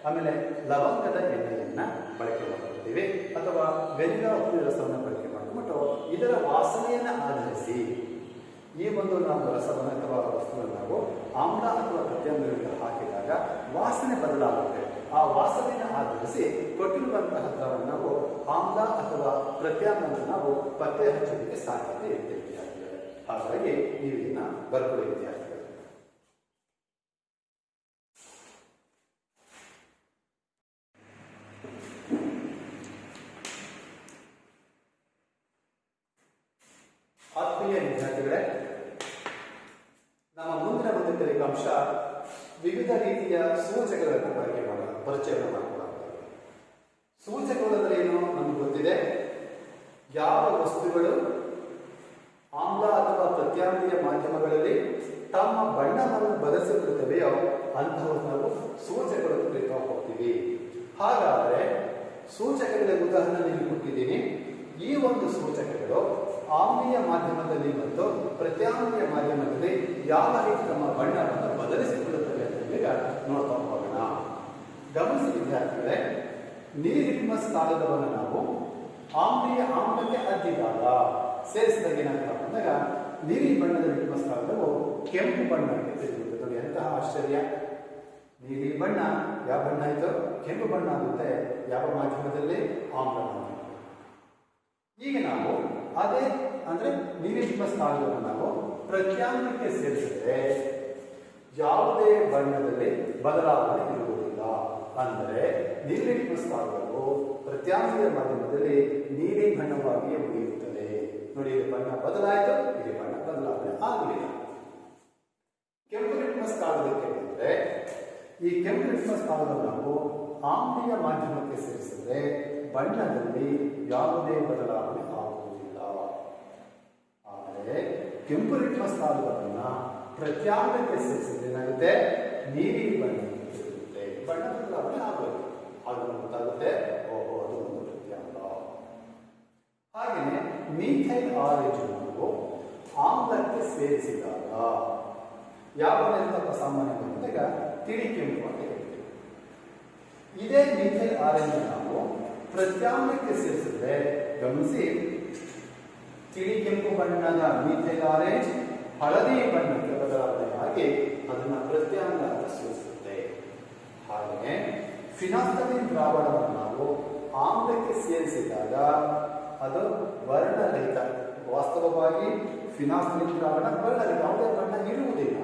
ಆಮೇಲೆ ಲವಂಗದ ಎಣ್ಣೆಯನ್ನ ಬಳಕೆ ಮಾಡ್ಕೊಳ್ತೀವಿ ಅಥವಾ ವೆನಿಲಾ ಹುಳಿ ರಸವನ್ನು ಬಳಕೆ ಮಾಡಿಕೊಂಡು ಇದರ ವಾಸನೆಯನ್ನು ಆಧರಿಸಿ ಈ ಒಂದು ನಾವು ರಸವನ್ನು ಅಥವಾ ವಸ್ತುವನ್ನು ನಾವು ಆಮ್ಲ ಅಥವಾ ಪ್ರತ್ಯಾಮ್ಲಗಳಿಗೆ ಹಾಕಿದಾಗ ವಾಸನೆ ಬದಲಾಗುತ್ತೆ. ಆ ವಾಸನೆಯನ್ನು ಆಧರಿಸಿ ಕೊಟ್ಟಿರುವಂತಹ ದ್ರಾವಣ ನಾವು ಆಮ್ಲ ಅಥವಾ ಪ್ರತ್ಯಾಮ್ಲ ನಾವು ಪತ್ತೆ ಹಚ್ಚೋದಕ್ಕೆ ಸಾಧ್ಯತೆ ಇದೆ ವಿದ್ಯಾರ್ಥಿಗಳೇ. ಹಾಗಾಗಿ ನೀವು ಇದನ್ನ ಬರ್ಕೊಳ್ಳಿ ವಿದ್ಯಾರ್ಥಿಗಳು. ಫಲಿತಾಂಶ ವಿವಿಧ ರೀತಿಯ ಸೂಚಕಗಳನ್ನು ಪರಿಚಯವನ್ನು ಮಾಡಿಕೊಳ್ಳಲಾಗುತ್ತದೆ. ಸೂಚಕಗಳು ಏನು ನಮಗೆ ಗೊತ್ತಿದೆ. ಯಾವ ವಸ್ತುಗಳು ಆಮ್ಲ ಅಥವಾ ಪ್ರತ್ಯಾಮ್ಲೀಯ ಮಾಧ್ಯಮಗಳಲ್ಲಿ ತಮ್ಮ ಬಣ್ಣವನ್ನು ಬದಲಿಸಿಕೊಳ್ಳುತ್ತವೆಯೋ ಅಂತಹವನ್ನು ನಾವು ಸೂಚಕಗಳನ್ನು ಕರೀತಾ ಹೋಗ್ತೀವಿ. ಹಾಗಾದರೆ ಸೂಚಕಗಳ ಉದಾಹರಣೆ ನೀವು ಕೊಟ್ಟಿದ್ದೀನಿ. ಈ ಒಂದು ಸೂಚಕಗಳು ಆಮ್ಲೀಯ ಮಾಧ್ಯಮದಲ್ಲಿ ಮತ್ತು ಪ್ರತ್ಯಾಮ್ಲೀಯ ಮಾಧ್ಯಮದಲ್ಲಿ ಯಾವ ರೀತಿ ತಮ್ಮ ಬಣ್ಣವನ್ನು ಬದಲಿಸಿಕೊಳ್ಳುತ್ತವೆ ಅಂತ ಈಗ ನೋಡ್ತಾ ಹೋಗೋಣ. ಗಮನಿಸಿ ವಿದ್ಯಾರ್ಥಿಗಳೇ, ನೀರಿಟ್ಮಸ್ ಕಾಗದವನ್ನು ನಾವು ಆಮ್ಲಕ್ಕೆ ಅದ್ದಿದಾಗ ಸೇರಿಸಿದಾಗ ಏನಾಗ್ತದೆ ಅಂದಾಗ ನೀಲಿ ಬಣ್ಣದ ಲಿಟ್ಮಸ್ ಕಾಗದವು ಕೆಂಪು ಬಣ್ಣಕ್ಕೆ ತಿರುಗುತ್ತೆ. ನೋಡಿ ಎಂತಹ ಆಶ್ಚರ್ಯ! ನೀಲಿ ಬಣ್ಣ ಯಾವ ಬಣ್ಣ ಆಯಿತು? ಕೆಂಪು ಬಣ್ಣ ಆಗುತ್ತೆ. ಯಾವ ಮಾಧ್ಯಮದಲ್ಲಿ? ಆಮ್ಲ ಮಾಧ್ಯಮ. ಈಗ ನಾವು ಅದೇ ಅಂದ್ರೆ ನೀಲಿ ಲಿಟ್ಮಸ್ ಕಾಗದವನ್ನು ನಾವು ಪ್ರತ್ಯಾಮ್ಲಕ್ಕೆ ಸೇರಿಸಿದ್ರೆ ಯಾವುದೇ ಬಣ್ಣದಲ್ಲಿ ಬದಲಾವಣೆ ಇರುವುದಿಲ್ಲ. ಅಂದರೆ ನೀಲಿ ಲಿಟ್ಮಸ್ ಕಾಗದವು ಪ್ರತ್ಯಾಮ್ಲೀಯ ಮಾಧ್ಯಮದಲ್ಲಿ ನೀಲಿ ಬಣ್ಣವಾಗಿಯೇ ಉಳಿಯುತ್ತದೆ. ನೋಡಿ, ಇಲ್ಲಿ ಬಣ್ಣ ಬದಲಾಯಿತು, ಇಲ್ಲಿ ಬಣ್ಣ ಬದಲಾವಣೆ ಆಗಲಿಲ್ಲ. ಕೆಂಪು ಲಿಟ್ಮಸ್ ಕಾಗದಕ್ಕೆ ಬಂದರೆ ಈ ಕೆಂಪು ಲಿಟ್ಮಸ್ ಕಾಗದವನ್ನು ನಾವು ಆಮ್ಲೀಯ ಮಾಧ್ಯಮಕ್ಕೆ ಸೇರಿಸಿದ್ರೆ ಬಣ್ಣದಲ್ಲಿ ಯಾವುದೇ ಬದಲಾವಣೆ ಆಗುವುದಿಲ್ಲ. ಆದರೆ ಕೆಂಪು ಲಿಟ್ಮಸ್ ಕಾಗದವನ್ನು ಪ್ರತ್ಯಾಮ್ಲಕ್ಕೆ ಸೇರಿಸಿದ್ರೆ ಏನಾಗುತ್ತೆ? ನೀಲಿ ಬಣ್ಣ ಇರುತ್ತೆ. ಬಣ್ಣ ಬದಲಾವಣೆ ಆಗೋದು ಅದು ಗೊತ್ತಾಗುತ್ತೆ. ಓಹೋ, ಅದು ಒಂದು ಪ್ರತ್ಯಾಮ್ಲ. ಹಾಗೆಯೇ ಮೀಥೈಲ್ ಆರೆಂಜ್ ನಾವು ಆಮ್ಲಕ್ಕೆ ಸೇರಿಸಿದಾಗ ಯಾವ ಬಣ್ಣ ಸಾಮಾನ್ಯ ಬಂದಾಗ ತಿಳಿ ಕೆಂಪು ಅಂತ ಹೇಳ್ತೀವಿ. ಇದೇ ಮೀಥೈಲ್ ಆರೆಂಜ್ ನಾವು ಪ್ರತ್ಯಾಮ್ಲಕ್ಕೆ ಸೇರಿಸಿದ್ರೆ ಗಮನಿಸಿ, ತಿಳಿ ಕೆಂಪು ಬಣ್ಣದ ಮೀಥೈಲ್ ಆರೆಂಜ್ ಹಳದಿ ಬಣ್ಣಕ್ಕೆ ಬದಲಾವಣೆಯಾಗಿ ಅದನ್ನು ಪ್ರತ್ಯಾಮ್ಲ ಅಂತ ಸೂಚಿಸುತ್ತೆ. ಹಾಗೆಯೇ ಫಿನಾಫ್ಥಲಿನ್ ದ್ರಾವಣವನ್ನು ನಾವು ಆಮ್ಲಕ್ಕೆ ಸೇರಿಸಿದಾಗ ಅದು ವರ್ಣರಹಿತ. ವಾಸ್ತವವಾಗಿ ಫಿನಾಫ್ಥಲಿನ್ ದ್ರಾವಣ ವರ್ಣರಹಿತ, ಯಾವುದೇ ಬಣ್ಣ ಇರುವುದಿಲ್ಲ.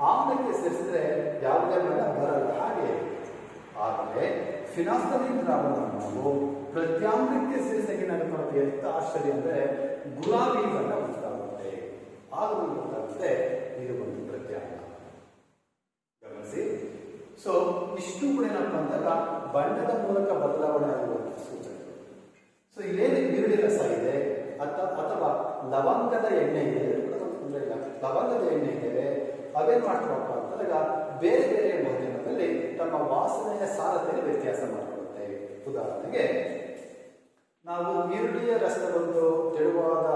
ಆಮ್ಲಕ್ಕೆ ಸೇರಿಸಿದ್ರೆ ಯಾವುದೇ ಬಣ್ಣ ಬರಲ್ಲ. ಹಾಗೆ ಆದರೆ ಫಿನಾಫ್ಥಲಿನ್ ದ್ರಾವಣವನ್ನು ನಾವು ಪ್ರತ್ಯಾಮ್ಲಕ್ಕೆ ಸೇರಿಸಿದಾಗ ಏನಾಗುತ್ತೆ? ಎಂತ ಆಶ್ಚರ್ಯ ಅಂದರೆ ಗುಲಾಬಿ ಬಣ್ಣ ಉಂಟಾಗುತ್ತೆ. ಆಗ ಗೊತ್ತಾಗುತ್ತೆ ಇದು ಒಂದು ಪ್ರತ್ಯಾಮ್ಲ. ಗಮನಿಸಿ. ಸೊ ಇಷ್ಟು ಕೂಡ ಏನಪ್ಪ ಅಂದಾಗ ಬಣ್ಣದ ಮೂಲಕ ಬದಲಾವಣೆ ಆಗುವಂತಹ ಸೂಚನೆಗಳು. ಸೊ ಇಲ್ಲೇನು ಈರುಳ್ಳಿ ರಸ ಇದೆ ಅಥವಾ ಲವಂಗದ ಎಣ್ಣೆ ಇದೆ, ಲವಂಗದ ಎಣ್ಣೆ ಇದೆ, ಅವೇನು ಮಾಡ್ತಾವಪ್ಪ ಅಂತಂದಾಗ ಬೇರೆ ಬೇರೆ ಮಾಧ್ಯಮದಲ್ಲಿ ತಮ್ಮ ವಾಸನೆಯ ಸಾರತೆಯಲ್ಲಿ ವ್ಯತ್ಯಾಸ ಮಾಡಿಕೊಳ್ಳುತ್ತೆ. ಉದಾಹರಣೆಗೆ ನಾವು ಈರುಳ್ಳಿಯ ರಸದ ಒಂದು ತೆಳುವಾದ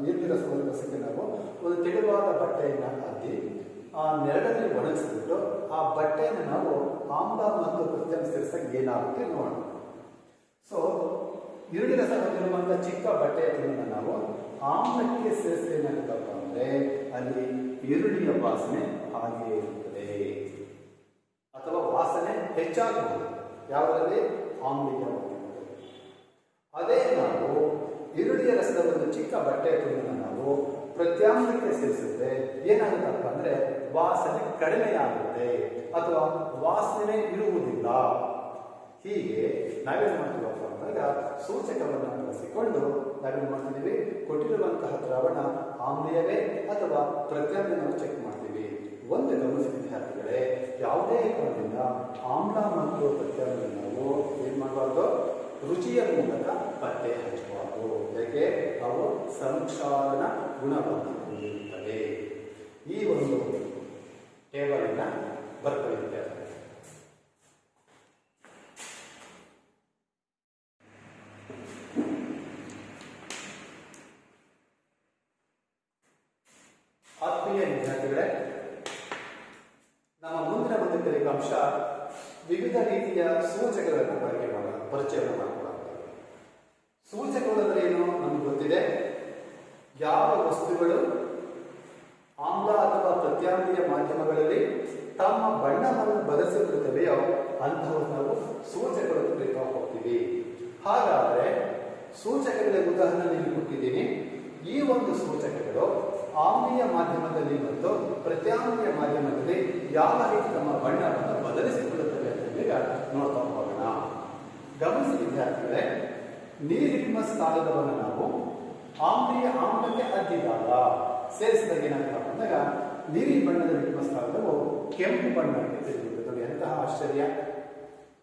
ಈರುಳ್ಳಿ ರಸಕ್ಕೆ ನಾವು ಒಂದು ತೆಳುವಾದ ಬಟ್ಟೆಯನ್ನು ಅದ್ದಿ ಆ ನೆರಳಲ್ಲಿ ಒಣಗಿಸ್ಬಿಟ್ಟು ಆ ಬಟ್ಟೆಯನ್ನು ನಾವು ಆಮ್ಲ ಮತ್ತು ಪ್ರತ್ಯಾಮ್ಲ ಸೇರಿಸಿದಾಗ ಏನಾಗುತ್ತೆ ನೋಡೋಣ. ಸೊ ಈರುಳ್ಳಿ ರಸ ಹೊಂದಿರುವಂತಹ ಚಿಕ್ಕ ಬಟ್ಟೆಯನ್ನು ನಾವು ಆಮ್ಲಕ್ಕೆ ಸೇರಿಸಿ ಏನಾಗುತ್ತಪ್ಪ ಅಂದರೆ ಅಲ್ಲಿ ಈರುಳ್ಳಿಯ ವಾಸನೆ ಹಾಗೆಯೇ ಇರುತ್ತದೆ ಅಥವಾ ವಾಸನೆ ಹೆಚ್ಚಾಗಬಹುದು. ಯಾವುದರಲ್ಲಿ? ಆಮ್ಲೀಯ ಮಾಧ್ಯಮದಲ್ಲಿ. ಅದೇ ನಾವು ಈರುಳ್ಳಿಯ ರಸದ ಒಂದು ಚಿಕ್ಕ ಬಟ್ಟೆಯ ತುಂಡನ್ನು ನಾವು ಪ್ರತ್ಯಾಮ್ಲಕ್ಕೆ ಸೇರಿಸಿದ್ರೆ ಏನಾಗುತ್ತಪ್ಪ ಅಂದರೆ ವಾಸನೆ ಕಡಿಮೆಯಾಗುತ್ತೆ ಅಥವಾ ವಾಸನೆ ಇರುವುದಿಲ್ಲ. ಹೀಗೆ ನಾವೇನು ಮಾಡ್ತೀವಪ್ಪ ಅಂದಾಗ ಸೂಚಕವನ್ನು ಬಳಸಿಕೊಂಡು ನಾವೇನು ಮಾಡ್ತಿದ್ದೀವಿ? ಕೊಟ್ಟಿರುವಂತಹ ದ್ರಾವಣ ಆಮ್ಲೀಯವೇ ಅಥವಾ ಪ್ರತ್ಯಾಮ್ಲ ನಾವು ಚೆಕ್ ಮಾಡ್ತೀವಿ. ಒಂದು ಗಮನಿಸಿ ವಿದ್ಯಾರ್ಥಿಗಳೇ, ಯಾವುದೇ ಕಾರಣದಿಂದ ಆಮ್ಲ ಮತ್ತು ಪ್ರತ್ಯಾಮ್ಲ ನಾವು ಏನು ಮಾಡಬಾರ್ದು? ರುಚಿಯ ಮೂಲಕ ಪತ್ತೆ ಹಚ್ಚಬಾರ್ದು. ಯಾಕೆ? ಅವು ಸಂಕ್ಷಾರಣ ಗುಣವನ್ನು ಹೊಂದಿರುತ್ತವೆ. ಈ ಒಂದು ಟೇಬಲನ್ನು ಬರ್ಕೊಳ್ಳುತ್ತೆ. ಆತ್ಮೀಯ ವಿದ್ಯಾರ್ಥಿಗಳೇ, ನಮ್ಮ ಮುಂದಿನ ಒಂದು ಫಲಿತಾಂಶ ವಿವಿಧ ರೀತಿಯ ಸೂಚಕಗಳನ್ನು ಪರಿಚಯವನ್ನು ಮಾಡಿಕೊಳ್ಳಲಾಗುತ್ತದೆ. ಸೂಚಕಗಳು ಅಂದರೆ ಏನು ನಮಗೆ ಗೊತ್ತಿದೆ. ಯಾವ ವಸ್ತುಗಳು ಆಮ್ಲ ಅಥವಾ ಪ್ರತ್ಯಾಮ್ಲೀಯ ಮಾಧ್ಯಮಗಳಲ್ಲಿ ತಮ್ಮ ಬಣ್ಣವನ್ನು ಬದಲಿಸಿಕೊಳ್ಳುತ್ತವೆಯೋ ಅಂತಹವನ್ನು ನಾವು ಸೂಚಕಗಳನ್ನು ಕರೀತಾ ಹೋಗ್ತೀವಿ. ಹಾಗಾದರೆ ಸೂಚಕಗಳ ಉದಾಹರಣೆ ನೀವು ಕೊಟ್ಟಿದ್ದೀನಿ. ಈ ಒಂದು ಸೂಚಕಗಳು ಆಮ್ಲೀಯ ಮಾಧ್ಯಮದಲ್ಲಿ ಮತ್ತು ಪ್ರತ್ಯಾಮ್ಲೀಯ ಮಾಧ್ಯಮದಲ್ಲಿ ಯಾವ ರೀತಿ ತಮ್ಮ ಬಣ್ಣವನ್ನು ಬದಲಿಸಿಕೊಳ್ಳುತ್ತವೆ ಅಂತ ಈಗ ನೋಡ್ತಾ ಹೋಗೋಣ. ಗಮನಿಸಿ ವಿದ್ಯಾರ್ಥಿಗಳೇ, ನೀಲಿ ಲಿಟ್ಮಸ್ ಕಾಗದವನ್ನು ನಾವು ಆಮ್ಲಕ್ಕೆ ಅದ್ದಿದಾಗ ಸೇರಿಸಿದಾಗ ಏನಾಗ್ತದೆ ಅಂದಾಗ ನೀಲಿ ಬಣ್ಣದ ಲಿಟ್ಮಸ್ ಕಾಗದವು ಕೆಂಪು ಬಣ್ಣಕ್ಕೆ ತಿರುಗುತ್ತೆ. ನೋಡಿ ಎಂತಹ ಆಶ್ಚರ್ಯ!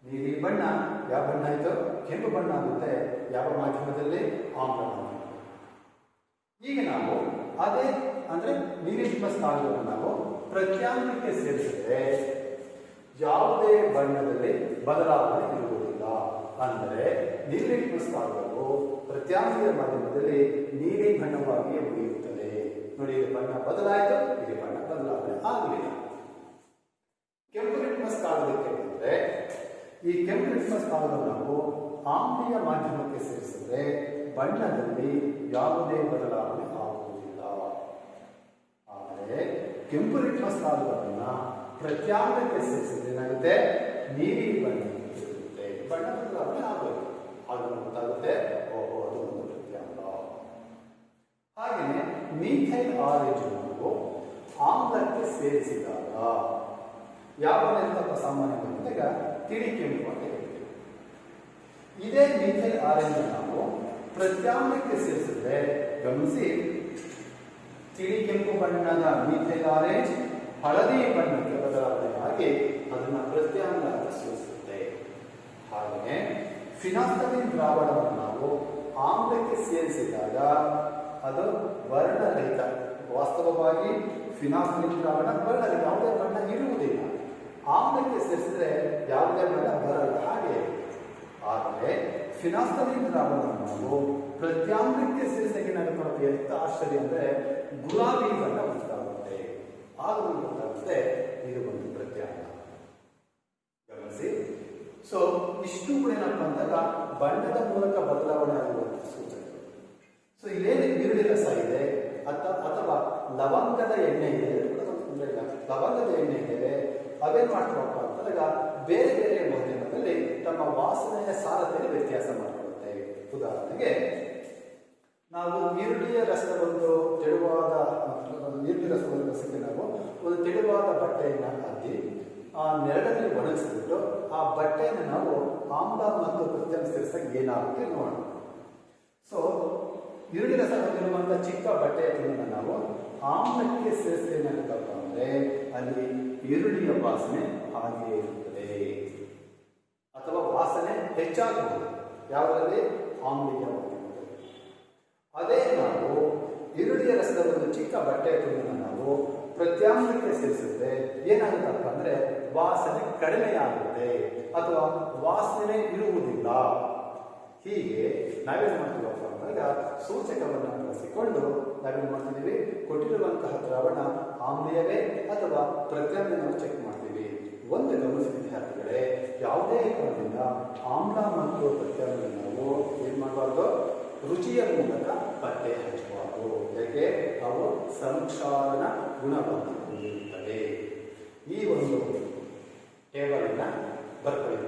ನೀಲಿ ಬಣ್ಣ ಯಾವ ಬಣ್ಣ ಆಯಿತು? ಕೆಂಪು ಬಣ್ಣ ಆಗುತ್ತೆ. ಯಾವ ಮಾಧ್ಯಮದಲ್ಲಿ? ಆಮ್ಲ ಮಾಧ್ಯಮ. ಈಗ ನಾವು ಅದೇ ಅಂದ್ರೆ ನೀಲಿ ಲಿಟ್ಮಸ್ ಕಾಗದವನ್ನು ನಾವು ಪ್ರತ್ಯಾಮ್ಲಕ್ಕೆ ಸೇರಿಸಿದರೆ ಯಾವುದೇ ಬಣ್ಣದಲ್ಲಿ ಬದಲಾವಣೆ ಇರುವುದಿಲ್ಲ. ಅಂದರೆ ನೀಲಿ ಲಿಟ್ಮಸ್ ಕಾಗದವು ಪ್ರತ್ಯಾಮ್ಲೀಯ ಮಾಧ್ಯಮದಲ್ಲಿ ನೀಲಿ ಬಣ್ಣವಾಗಿಯೇ ಉಳಿಯುತ್ತದೆ. ನೋಡಿ, ಇಲ್ಲಿ ಬಣ್ಣ ಬದಲಾಯಿತು, ಇಲ್ಲಿ ಬಣ್ಣ ಬದಲಾವಣೆ ಆಗಲಿಲ್ಲ. ಕೆಂಪು ಲಿಟ್ಮಸ್ ಕಾಗದಕ್ಕೆ ಬಂದರೆ ಈ ಕೆಂಪು ಲಿಟ್ಮಸ್ ಕಾಗದವನ್ನು ನಾವು ಆಮ್ಲೀಯ ಮಾಧ್ಯಮಕ್ಕೆ ಸೇರಿಸಿದರೆ ಬಣ್ಣದಲ್ಲಿ ಯಾವುದೇ ಬದಲಾವಣೆ ಆಗುವುದಿಲ್ಲ. ಆದರೆ ಕೆಂಪು ಲಿಟ್ಮಸ್ ಕಾಗದವನ್ನು ಪ್ರತ್ಯಾಮ್ಲಕ್ಕೆ ಸೇರಿಸಿದ್ರೆ ಏನಾಗುತ್ತೆ? ನೀಲಿ ಬಣ್ಣ ಇರುತ್ತೆ. ಬಣ್ಣ ಬದಲಾವಣೆ ಆಗಬೇಕು. ಅದು ಗೊತ್ತಾಗುತ್ತೆ, ಓಹೋ ಅದು ಒಂದು ಪ್ರತ್ಯಾಮ್ಲ. ಹಾಗೆಯೇ ಮೀಥೈಲ್ ಆರೆಂಜ್ ನಾವು ಆಮ್ಲಕ್ಕೆ ಸೇರಿಸಿದಾಗ ಯಾವ ಬಣ್ಣ ಸಾಮಾನ್ಯವಾಗಿ ಈಗ ತಿಳಿ ಕೆಂಪು ಅಂತ ಹೇಳ್ತೀವಿ. ಇದೇ ಮೀಥೈಲ್ ಆರೆಂಜ್ ನಾವು ಪ್ರತ್ಯಾಮ್ಲಕ್ಕೆ ಸೇರಿಸಿದ್ರೆ ಗಮನಿಸಿ, ತಿಳಿ ಕೆಂಪು ಬಣ್ಣದ ಮೀಥೈಲ್ ಆರೆಂಜ್ ಹಳದಿ ಬಣ್ಣಕ್ಕೆ ಬದಲಾವಣೆ ಆಗಿ ಅದನ್ನು ಪ್ರತ್ಯಾಮ್ಲ ಅಂತ ಸೂಚಿಸುತ್ತೆ. ಹಾಗೆಯೇ ಫಿನಾಫ್ಥಲಿನ್ ದ್ರಾವಣವನ್ನು ನಾವು ಆಮ್ಲಕ್ಕೆ ಸೇರಿಸಿದಾಗ ಅದು ವರ್ಣರಹಿತ. ವಾಸ್ತವವಾಗಿ ಫಿನಾಫ್ಥಲಿನ್ ದ್ರಾವಣ ವರ್ಣರಹಿತ, ಯಾವುದೇ ಬಣ್ಣ ಇರುವುದಿಲ್ಲ. ಆಮ್ಲಕ್ಕೆ ಸೇರಿಸಿದ್ರೆ ಯಾವುದೇ ಬಣ್ಣ ಬರಲ್ಲ. ಹಾಗೆ ಆದರೆ ಫಿನಾಫ್ಥಲಿನ್ ದ್ರಾವಣವನ್ನು ನಾವು ಪ್ರತ್ಯಾಮ್ಲಕ್ಕೆ ಸೇರಿಸಿದಾಗ ಏನಾಗುತ್ತೆ? ಎಂತ ಆಶ್ಚರ್ಯ ಅಂದರೆ ಗುಲಾಬಿ ಬಣ್ಣ ಉಂಟಾಗುತ್ತೆ. ಆಗ ಗೊತ್ತಾಗುತ್ತೆ ಇದು ಒಂದು ಪ್ರತ್ಯಾಮ್ಲ. ಗಮನಿಸಿ. ಸೊ ಇಷ್ಟು ಕೂಡ ಏನಪ್ಪ ಅಂದಾಗ ಬಣ್ಣದ ಮೂಲಕ ಬದಲಾವಣೆ ಆಗುವಂತಹ ಸೂಚನೆಗಳು. ಸೊ ಇಲ್ಲೇನು ಈರುಳ್ಳಿ ರಸ ಇದೆ ಅಥವಾ ಲವಂಗದ ಎಣ್ಣೆ ಇದೆ, ಲವಂಗದ ಎಣ್ಣೆ ಇದೆ, ಅವೇನು ಮಾಡ್ತಾವಪ್ಪ ಅಂತಂದಾಗ ಬೇರೆ ಬೇರೆ ಮಾಧ್ಯಮದಲ್ಲಿ ತಮ್ಮ ವಾಸನೆಯ ಸಾರತೆಯಲ್ಲಿ ವ್ಯತ್ಯಾಸ ಮಾಡಿಕೊಳ್ಳುತ್ತೆ. ಉದಾಹರಣೆಗೆ ನಾವು ಈರುಳ್ಳಿಯ ರಸದ ಒಂದು ತೆಳುವಾದ ಈರುಳ್ಳಿ ರಸದ ರಸಕ್ಕೆ ನಾವು ಒಂದು ತೆಳುವಾದ ಬಟ್ಟೆಯನ್ನು ಹಾಕಿ ಆ ನೆರಳಲ್ಲಿ ಒಣಗಿಸ್ಬಿಟ್ಟು ಆ ಬಟ್ಟೆಯನ್ನು ನಾವು ಆಮ್ಲ ಮತ್ತು ಪ್ರತ್ಯಾಮ್ಲ ಸೇರಿಸಿದಾಗ ಏನಾಗುತ್ತೆ ನೋಡೋಣ. ಸೊ ಈರುಳ್ಳಿ ರಸ ಹೊಂದಿರುವಂಥ ಚಿಕ್ಕ ಬಟ್ಟೆಯ ತುಂಡನ್ನು ನಾವು ಆಮ್ಲಕ್ಕೆ ಸೇರಿಸಿದೇನಾಗುತ್ತಪ್ಪ ಅಂದರೆ ಅಲ್ಲಿ ಈರುಳ್ಳಿಯ ವಾಸನೆ ಹಾಗೆಯೇ ಇರುತ್ತದೆ ಅಥವಾ ವಾಸನೆ ಹೆಚ್ಚಾಗಬಹುದು. ಯಾವುದರಲ್ಲಿ? ಆಮ್ಲೀಯ ಮಾಧ್ಯಮದಲ್ಲಿ. ಅದೇ ನಾವು ಈರುಳ್ಳಿಯ ರಸದ ಒಂದು ಚಿಕ್ಕ ಬಟ್ಟೆಯ ತುಂಡನ್ನು ನಾವು ಪ್ರತ್ಯಾಮ್ಲಕ್ಕೆ ಸೇರಿಸಿದ್ರೆ ಏನಾಗುತ್ತಪ್ಪ ಅಂದರೆ ವಾಸನೆ ಕಡಿಮೆಯಾಗುತ್ತೆ ಅಥವಾ ವಾಸನೆ ಇರುವುದಿಲ್ಲ. ಹೀಗೆ ನಾವೇನು ಮಾಡ್ತೀವಪ್ಪ ಅಂದಾಗ ಸೂಚಕವನ್ನು ಬಳಸಿಕೊಂಡು ನಾವೇನು ಮಾಡ್ತಿದ್ದೀವಿ? ಕೊಟ್ಟಿರುವಂತಹ ದ್ರಾವಣ ಆಮ್ಲೀಯವೇ ಅಥವಾ ಪ್ರತ್ಯಾಮ್ಲವನ್ನು ಚೆಕ್ ಮಾಡ್ತೀವಿ. ಒಂದು ಗಮನಿಸಿದ ವಿದ್ಯಾರ್ಥಿಗಳೇ, ಯಾವುದೇ ಕಾರಣದಿಂದ ಆಮ್ಲ ಮತ್ತು ಪ್ರತ್ಯಾಮ್ಲ ನಾವು ಏನು ಮಾಡಬಾರ್ದು? ರುಚಿಯ ಮೂಲಕ ಪತ್ತೆ ಹಚ್ಚಬಾರದು. ಯಾಕೆ? ಅವು ಸಂಕ್ಷಾರಣ ಗುಣವನ್ನು ಹೊಂದಿರುತ್ತವೆ. ಈ ಒಂದು ಟೇಬಲ್ ಅನ್ನು ಬರ್ಕೊಳ್ಳಿ.